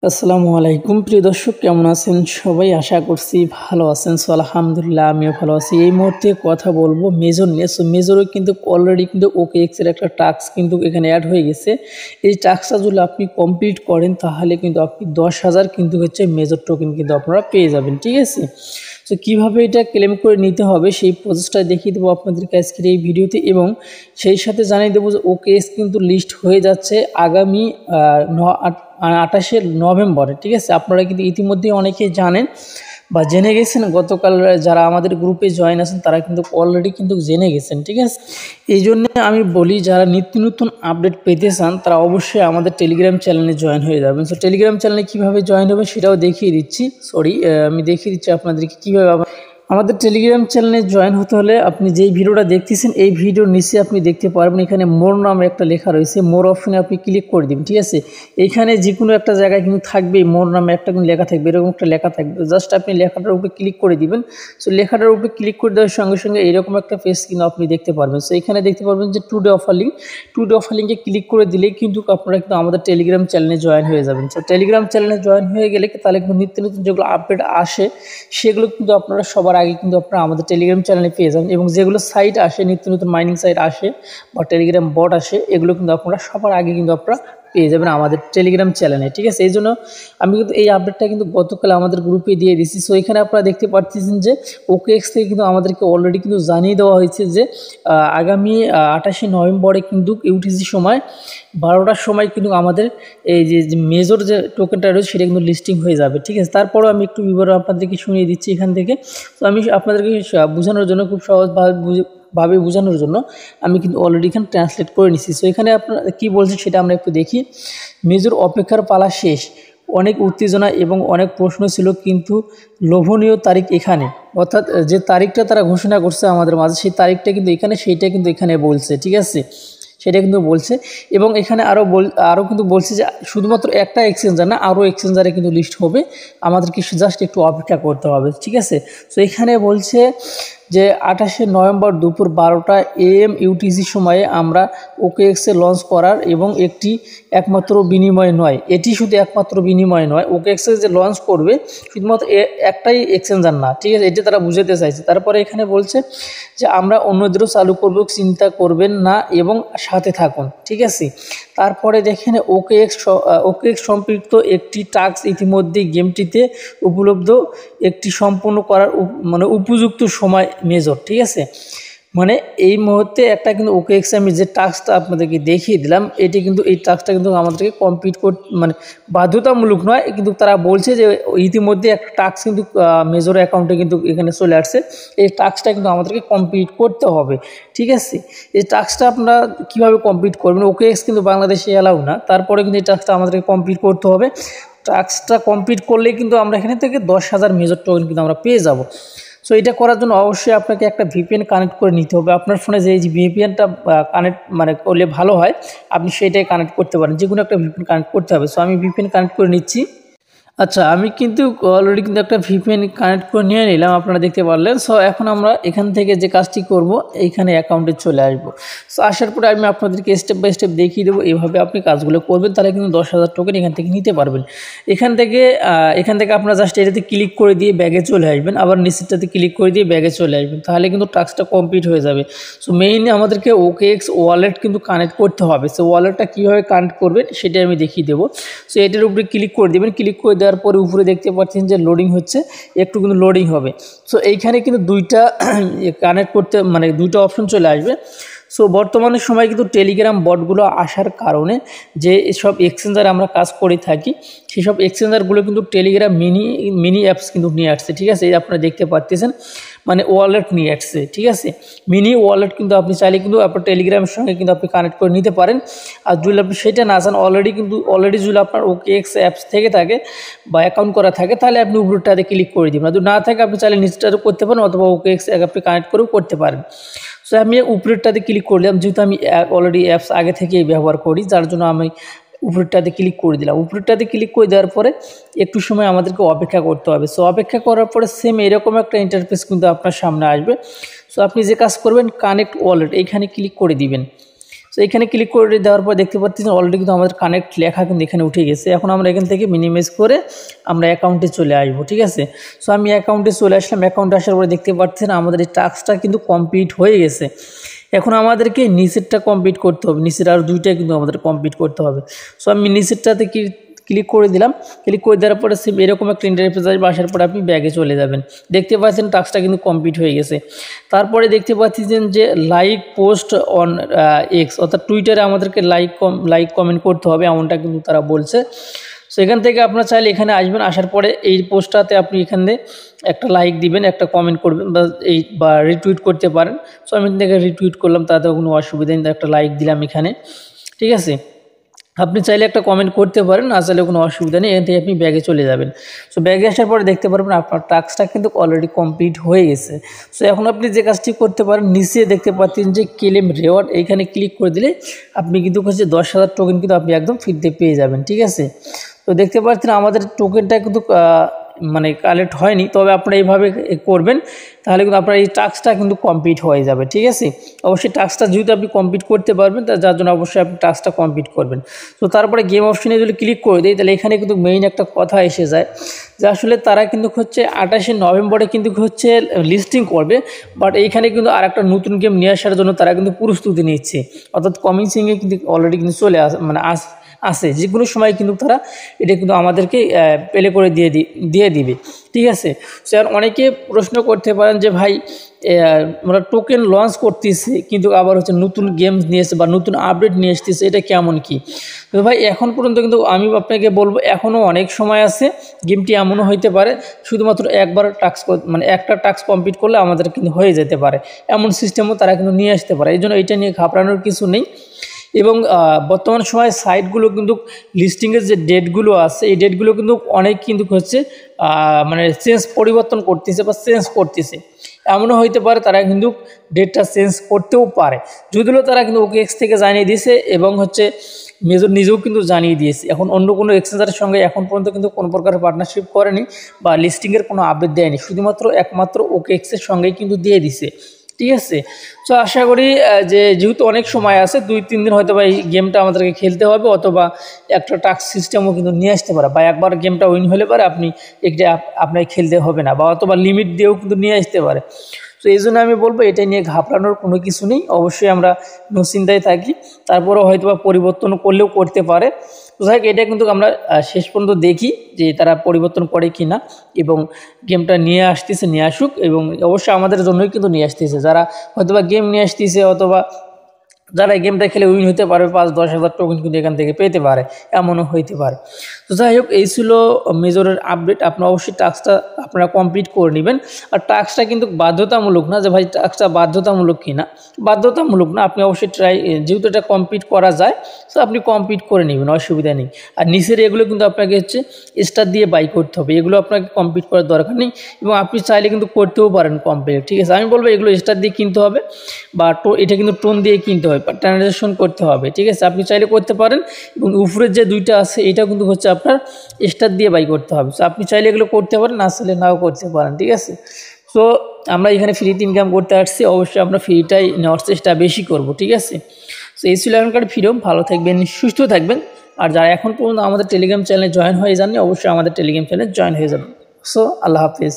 আসসালামু আলাইকুম প্রিয় দর্শক, কেমন আছেন সবাই? আশা করছি ভালো আছেন। সো আলহামদুলিল্লাহ আমিও ভালো আছি। এই মুহূর্তে কথা বলবো মেজর নিয়ে। সো মেজরও কিন্তু অলরেডি কিন্তু OKX এর একটা টাস্ক কিন্তু এখানে অ্যাড হয়ে গেছে। এই টাস্কটা যদি আপনি কমপ্লিট করেন তাহলে কিন্তু আপনি 10,000 কিন্তু হচ্ছে মেজর টোকেন কিন্তু আপনারা পেয়ে যাবেন, ঠিক আছে? সো কীভাবে এটা ক্লেম করে নিতে হবে সেই প্রসেসটা দেখিয়ে দেবো আপনাদেরকে আজকের এই ভিডিওতে, এবং সেই সাথে জানিয়ে দেবো যে OKX কিন্তু লিস্ট হয়ে যাচ্ছে আগামী 28শে নভেম্বরে, ঠিক আছে? আপনারা কিন্তু ইতিমধ্যেই অনেকেই জানেন বা জেনে গেছেন। গতকাল যারা আমাদের গ্রুপে জয়েন আছেন তারা কিন্তু অলরেডি কিন্তু জেনে গেছেন, ঠিক আছে? এই জন্য আমি বলি, যারা নিত্য নতুন আপডেট পেতে চান তারা অবশ্যই আমাদের টেলিগ্রাম চ্যানেলে জয়েন হয়ে যাবেন। সো টেলিগ্রাম চ্যানেলে কীভাবে জয়েন হবে সেটাও দেখিয়ে দিচ্ছি। আমি দেখিয়ে দিচ্ছি আপনাদেরকে কীভাবে আমাদের টেলিগ্রাম চ্যানেলে জয়েন হতে হলে আপনি যেই ভিডিওটা দেখতেছেন এই ভিডিওর নিচে আপনি দেখতে পারবেন এখানে মোর নামে একটা লেখা রয়েছে। মোর অপশনে আপনি ক্লিক করে দিন, ঠিক আছে? এইখানে যে কোনো একটা জায়গায় কিন্তু থাকবে মোর নামে একটা কিন্তু লেখা থাকবে, এরকম একটা লেখা থাকবে। জাস্ট আপনি লেখাটার উপরে ক্লিক করে দিবেন। সো লেখাটার উপরে ক্লিক করে দেওয়ার সঙ্গে সঙ্গে এরকম একটা পেজ কিন্তু আপনি দেখতে পারবেন। সো এখানে দেখতে পারবেন যে টুডে অফার লিঙ্কে ক্লিক করে দিলেই কিন্তু আপনারা কিন্তু আমাদের টেলিগ্রাম চ্যানেলে জয়েন হয়ে যাবেন। সো টেলিগ্রাম চ্যানেলে জয়েন হয়ে গেলে তাহলে কিন্তু নিত্য নতুন যেগুলো আপডেট আসে সেগুলো কিন্তু আপনারা সবার আগে কিন্তু আপনারা আমাদের টেলিগ্রাম চ্যানেলে পেয়ে যাবেন, এবং যেগুলো সাইট আসে নিত্য নতুন মাইনিং সাইট আসে বা টেলিগ্রাম বট আসে এগুলো কিন্তু আপনারা সবার আগে কিন্তু আপনারা পেয়ে যাবেন আমাদের টেলিগ্রাম চ্যানেলে, ঠিক আছে? এই জন্য আমি কিন্তু এই আপডেটটা কিন্তু গতকাল আমাদের গ্রুপে দিয়ে দিয়েছি। সো এখানে আপনারা দেখতে পাচ্ছেন যে OKX থেকে কিন্তু আমাদেরকে অলরেডি কিন্তু জানিয়ে দেওয়া হয়েছে যে আগামী 28শে নভেম্বরে কিন্তু UTC সময় 12টার সময় কিন্তু আমাদের এই যে মেজর যে টোকেনটা রয়েছে সেটা কিন্তু লিস্টিং হয়ে যাবে, ঠিক আছে? তারপরেও আমি একটু বিবরণ আপনাদেরকে শুনিয়ে দিচ্ছি এখান থেকে। তো আমি আপনাদেরকে বোঝানোর জন্য খুব সহজভাবে বোঝানোর জন্য আমি কিন্তু অলরেডি এখানে ট্রান্সলেট করে নিচ্ছি। সো এখানে আপনারা কী বলছে সেটা আমরা একটু দেখি। মেজর অপেক্ষার পালা শেষ, অনেক উত্তেজনা এবং অনেক প্রশ্ন ছিল, কিন্তু লোভনীয় তারিখ এখানে। অর্থাৎ যে তারিখটা তারা ঘোষণা করছে আমাদের মাঝে সেই তারিখটা কিন্তু এখানে, সেইটা কিন্তু এখানে বলছে, ঠিক আছে? সেটা কিন্তু বলছে, এবং এখানে আরও কিন্তু বলছে যে শুধুমাত্র একটা এক্সচেঞ্জার না, আরও এক্সচেঞ্জারে কিন্তু লিস্ট হবে, আমাদেরকে জাস্ট একটু অপেক্ষা করতে হবে, ঠিক আছে? সো এখানে বলছে যে 28শে নভেম্বর দুপুর 12টা AM UTC সময়ে আমরা OKX-এ লঞ্চ করার এবং একমাত্র বিনিময় নয়, এটি শুধু একমাত্র বিনিময় নয়, OKX-এ যে লঞ্চ করবে শুধুমাত্র একটাই এক্সচেঞ্জার না, ঠিক আছে? এটা তারা বুঝাতে চাইছে। তারপরে এখানে বলছে যে আমরা অন্যদেরও চালু করব, চিন্তা করবেন না এবং সাথে থাকুন, ঠিক আছে? তারপরে দেখেন OKX সম্পৃক্ত একটি টাস্ক ইতিমধ্যে গেমটিতে উপলব্ধ, একটি সম্পূর্ণ করার উপযুক্ত সময় মেজর, ঠিক আছে? মানে এই মুহূর্তে একটা কিন্তু OKX আমি যে টাস্কটা আপনাদেরকে দেখিয়ে দিলাম এই টাস্কটা কিন্তু আমাদেরকে কমপ্লিট বাধ্যতামূলক নয়, কিন্তু তারা বলছে যে ইতিমধ্যে একটা টাস্ক কিন্তু মেজর অ্যাকাউন্টে কিন্তু এখানে চলে আসছে, এই টাস্কটা কিন্তু আমাদেরকে কমপ্লিট করতে হবে, ঠিক আছে? এই টাস্কটা আপনারা কীভাবে কমপ্লিট করবেন? OKX কিন্তু বাংলাদেশে অ্যালাউ না, তারপরে কিন্তু এই টাস্কটা আমাদেরকে কমপ্লিট করতে হবে। টাস্কটা কমপ্লিট করলেই কিন্তু আমরা এখানে থেকে 10,000 মেজর টোকেন কিন্তু আমরা পেয়ে যাব। সো এটা করার জন্য অবশ্যই আপনাকে একটা VPN কানেক্ট করে নিতে হবে। আপনার ফোনে যে VPNটা কানেক্ট করলে ভালো হয়, আপনি সেটাই কানেক্ট করতে পারেন, যে কোনো একটা VPN কানেক্ট করতে হবে। সো আমি VPN কানেক্ট করে নিচ্ছি। আচ্ছা, আমি কিন্তু অলরেডি কিন্তু একটা VPN কানেক্ট করে নিয়ে নিলাম, আপনারা দেখতে পারলেন। সো এখন আমরা এখান থেকে যে কাজটি করব, এইখানে অ্যাকাউন্টে চলে আসবো। সো আসার পরে আমি আপনাদেরকে স্টেপ বাই স্টেপ দেখিয়ে দেবো, এইভাবে আপনি কাজগুলো করবেন, তাহলে কিন্তু 10,000 টোকেন এখান থেকে নিতে পারবেন। এখান থেকে আপনারা জাস্ট এটাতে ক্লিক করে দিয়ে ব্যাগে চলে আসবেন, আবার নিচেরটাতে ক্লিক করে দিয়ে ব্যাগে চলে আসবেন, তাহলে কিন্তু টাস্কটা কমপ্লিট হয়ে যাবে। সো মেইনলি আমাদেরকে OKX ওয়ালেট কিন্তু কানেক্ট করতে হবে। সো ওয়ালেটটা কীভাবে কানেক্ট করবেন সেটাই আমি দেখিয়ে দেবো। সো এটার উপরে ক্লিক করে দেবেন। ক্লিক করে দেওয়ার পরে উপরে দেখতে পাচ্ছেন যে লোডিং হচ্ছে, একটু কিন্তু লোডিং হবে। সো এইখানে কিন্তু দুইটা কানেক্ট করতে দুইটা অপশন চলে আসবে। সো বর্তমানের সময় কিন্তু টেলিগ্রাম বটগুলো আসার কারণে যে সব এক্সচেঞ্জার আমরা কাজ করে থাকি সেসব এক্সচেঞ্জারগুলো কিন্তু টেলিগ্রাম মিনি অ্যাপস কিন্তু নিয়ে আসছে, ঠিক আছে? এই আপনারা দেখতে পাচ্ছেন ওয়ালেট নিয়ে আসছে, ঠিক আছে? মিনি ওয়ালেট কিন্তু আপনি চাইলে কিন্তু আপনার টেলিগ্রামের সঙ্গে কিন্তু আপনি কানেক্ট করে নিতে পারেন। আর যদি আপনি সেটা না চান, অলরেডি যদি আপনার OKX অ্যাপস থেকে থাকে বা অ্যাকাউন্ট করা থাকে, তাহলে আপনি উপরটাতে ক্লিক করে দিবেন। যদি না থাকে আপনি চাইলে নিচটাতে করতে পারেন, অথবা OKX আপনি কানেক্ট করেও করতে পারেন। সো আমি উপরেরটাতে ক্লিক করলাম, যেহেতু আমি অলরেডি অ্যাপস আগে থেকেই ব্যবহার করি, যার জন্য আমি উপরেরটাতে ক্লিক করে দিলাম। উপরেরটাতে ক্লিক করে দেওয়ার পরে একটু সময় আমাদেরকে অপেক্ষা করতে হবে। সো অপেক্ষা করার পরে সেম এরকম একটা ইন্টারফেস কিন্তু আপনার সামনে আসবে। সো আপনি যে কাজ করবেন, কানেক্ট ওয়ালেট এইখানে ক্লিক করে দিবেন। সো এখানে ক্লিক করে দেওয়ার পর দেখতে পাচ্ছেন অলরেডি কিন্তু আমাদের কানেক্ট লেখা কিন্তু এখানে উঠে গেছে। এখন আমরা এখান থেকে মিনিমাইজ করে আমরা অ্যাকাউন্টে চলে আসবো, ঠিক আছে। সো আমি অ্যাকাউন্টে চলে আসলাম। অ্যাকাউন্টে আসার পরে দেখতে পাচ্ছেন আমাদের এই টাস্কটা কিন্তু কমপ্লিট হয়ে গেছে। এখন আমাদেরকে নিচেরটা কমপ্লিট করতে হবে, নিচের আর দুইটা কিন্তু আমাদের কমপ্লিট করতে হবে। সো আমি নিচেরটাতে ক্লিক করে দিলাম। ক্লিক করে দেওয়ার পরে সেম এরকম একটা ইন্টারফেস আসবে, আসার পরে আপনি ব্যাগে চলে যাবেন। দেখতে পাচ্ছেন টাস্কটা কিন্তু কমপ্লিট হয়ে গেছে। তারপরে দেখতে পাচ্ছেন যে লাইক পোস্ট অন এক্স, অর্থাৎ টুইটারে আমাদেরকে লাইক কমেন্ট করতে হবে, এমনটা কিন্তু তারা বলছে। সো এখান থেকে আপনারা চাইলে এখানে আসবেন, আসার পরে এই পোস্টটাতে আপনি এখানে একটা লাইক দিবেন, একটা কমেন্ট করবেন বা রিটুইট করতে পারেন। সো আমি এখান থেকে রিটুইট করলাম, তাতে কোনো অসুবিধা নেই, একটা লাইক দিলাম এখানে, ঠিক আছে। আপনি চাইলে একটা কমেন্ট করতে পারেন, না চাইলে কোনো অসুবিধা নেই। এখান থেকে আপনি ব্যাগে চলে যাবেন। সো ব্যাগে আসার পরে দেখতে পারবেন আপনার টাস্কটা কিন্তু অলরেডি কমপ্লিট হয়ে গেছে। সো এখন আপনি যে কাজটি করতে পারেন, নিচে দেখতে পাচ্ছেন যে ক্লেম রিওয়ার্ড, এইখানে ক্লিক করে দিলে আপনি কিন্তু হচ্ছে 10,000 টোকেন কিন্তু আপনি একদম ফ্রিতে পেয়ে যাবেন, ঠিক আছে। তো দেখতে পাচ্ছেন আমাদের টোকেনটা কিন্তু মানে কালেক্ট হয়নি, তবে আপনারা এইভাবে করবেন, তাহলে কিন্তু আপনার এই টাস্কটা কিন্তু কমপ্লিট হয়ে যাবে, ঠিক আছে। অবশ্যই টাস্কটা যেহেতু আপনি কমপ্লিট করতে পারবেন, যার জন্য অবশ্যই আপনি টাস্কটা কমপ্লিট করবেন। তো তারপরে গেম অপশনে যদি ক্লিক করে দিই, তাহলে এখানে কিন্তু মেইন একটা কথা এসে যায় যে আসলে তারা কিন্তু হচ্ছে 28শে নভেম্বরে কিন্তু হচ্ছে লিস্টিং করবে, বাট এইখানে কিন্তু আর একটা নতুন গেম নিয়ে আসার জন্য তারা কিন্তু প্রস্তুতি নিচ্ছে, অর্থাৎ কমিংসিংয়ে কিন্তু অলরেডি কিন্তু চলে আসে যে কোনো সময় কিন্তু তারা এটা কিন্তু আমাদেরকে প্লে করে দিয়ে দিবে, ঠিক আছে। স্যার অনেকে প্রশ্ন করতে পারেন যে ভাই আমরা টোকেন লঞ্চ করতেছি কিন্তু আবার হচ্ছে নতুন গেমস নিয়ে এসে বা নতুন আপডেট নিয়ে আসতেছে, এটা কেমন কি? তো ভাই এখন পর্যন্ত কিন্তু আমি আপনাকে বলবো এখনও অনেক সময় আছে। গেমটি এমনও হইতে পারে শুধুমাত্র একবার একটা টাস্ক কমপ্লিট করলে আমাদের কিন্তু হয়ে যেতে পারে, এমন সিস্টেমও তারা কিন্তু নিয়ে আসতে পারে। এই জন্য এটা নিয়ে ঘাবড়ানোর কিছু নেই। এবং বর্তমান সময়ে সাইটগুলো কিন্তু লিস্টিংয়ের যে ডেটগুলো আছে, এই ডেটগুলো কিন্তু অনেক কিন্তু হচ্ছে মানে পরিবর্তন করতেছে বা চেঞ্জ করতেছে। এমনও হইতে পারে তারা কিন্তু ডেটটা চেঞ্জ করতেও পারে, যদিও তারা কিন্তু OKX থেকে জানিয়ে দিয়েছে এবং হচ্ছে মেজর নিজেও কিন্তু জানিয়ে দিয়েছে। এখন অন্য কোনো এক্সচেঞ্জারের সঙ্গে এখন পর্যন্ত কিন্তু কোনো প্রকার পার্টনারশিপ করেনি বা লিস্টিংয়ের কোনো আপডেট দেয়নি, শুধুমাত্র একমাত্র OKX-এর সঙ্গেই কিন্তু দিয়ে দিছে, ঠিক আছে। তো আশা করি যে যেহেতু অনেক সময় আছে, 2-3 দিন হয়তো বা এই গেমটা আমাদেরকে খেলতে হবে, অথবা একটা টাস্ক সিস্টেমও কিন্তু নিয়ে আসতে পারে, বা একবার গেমটা উইন হলে পারে আপনি আপনাকে খেলতে হবে না, বা অথবা লিমিট দিয়েও কিন্তু নিয়ে আসতে পারে। তো এই জন্য আমি বলবো এটা নিয়ে ঘাবড়ানোর কোনো কিছু নেই, অবশ্যই আমরা নিশ্চিন্তায় থাকি। তারপরেও হয়তো বা পরিবর্তন করলেও করতে পারে। তো যাই হোক, এটা কিন্তু আমরা শেষ পর্যন্ত দেখি যে তারা পরিবর্তন করে কি না, এবং গেমটা নিয়ে আসুক, এবং অবশ্যই আমাদের জন্যই কিন্তু নিয়ে আসতেছে। যারা হয়তোবা গেম নিয়ে আসতেছে অথবা যারা এই গেমটা খেলে উইন হতে পারবে 5-10 হাজার টোকেন কিন্তু এখান থেকে পেতে পারে, এমনও হইতে পারে। তো যাই হোক, এই ছিল মেজরের আপডেট। আপনারা অবশ্যই টাস্কটা আপনারা কমপ্লিট করে নেবেন। আর টাস্কটা কিন্তু বাধ্যতামূলক না যে ভাই টাস্কটা বাধ্যতামূলক কি না, বাধ্যতামূলক না। আপনি অবশ্যই যেহেতু এটা কমপ্লিট করা যায়, তো আপনি কমপ্লিট করে নেবেন, অসুবিধা নেই। আর নিচের এগুলো কিন্তু আপনাকে হচ্ছে স্টার দিয়ে বাই করতে হবে, এগুলো আপনাকে কমপ্লিট করার দরকার নেই, এবং আপনি চাইলে কিন্তু করতেও পারেন কমপ্লিট, ঠিক আছে। আমি বলবো এগুলো স্টার দিয়ে কিনতে হবে, বা এটা কিন্তু টোন দিয়ে কিনতে হবে, ট্রানজ্যাকশন করতে হবে, ঠিক আছে। আপনি চাইলে করতে পারেন, এবং উপরের যে দুইটা আছে এটা কিন্তু হচ্ছে আপনার স্টার দিয়ে বাই করতে হবে। সো আপনি চাইলে এগুলো করতে পারেন, না চাইলে নাও করতে পারেন, ঠিক আছে। সো আমরা এখানে ফ্রিতে ইনকাম করতে আসছি, অবশ্যই আমরা ফ্রিটাই নেওয়ার চেষ্টা বেশি করব, ঠিক আছে। সো এই ছিল এখনকার ভিডিও। ভালো থাকবেন, সুস্থ থাকবেন। আর যারা এখন পর্যন্ত আমাদের টেলিগ্রাম চ্যানেলে জয়েন হয়ে যাননি, অবশ্যই আমাদের টেলিগ্রাম চ্যানেলে জয়েন হয়ে যাবেন। সো আল্লাহ হাফিজ।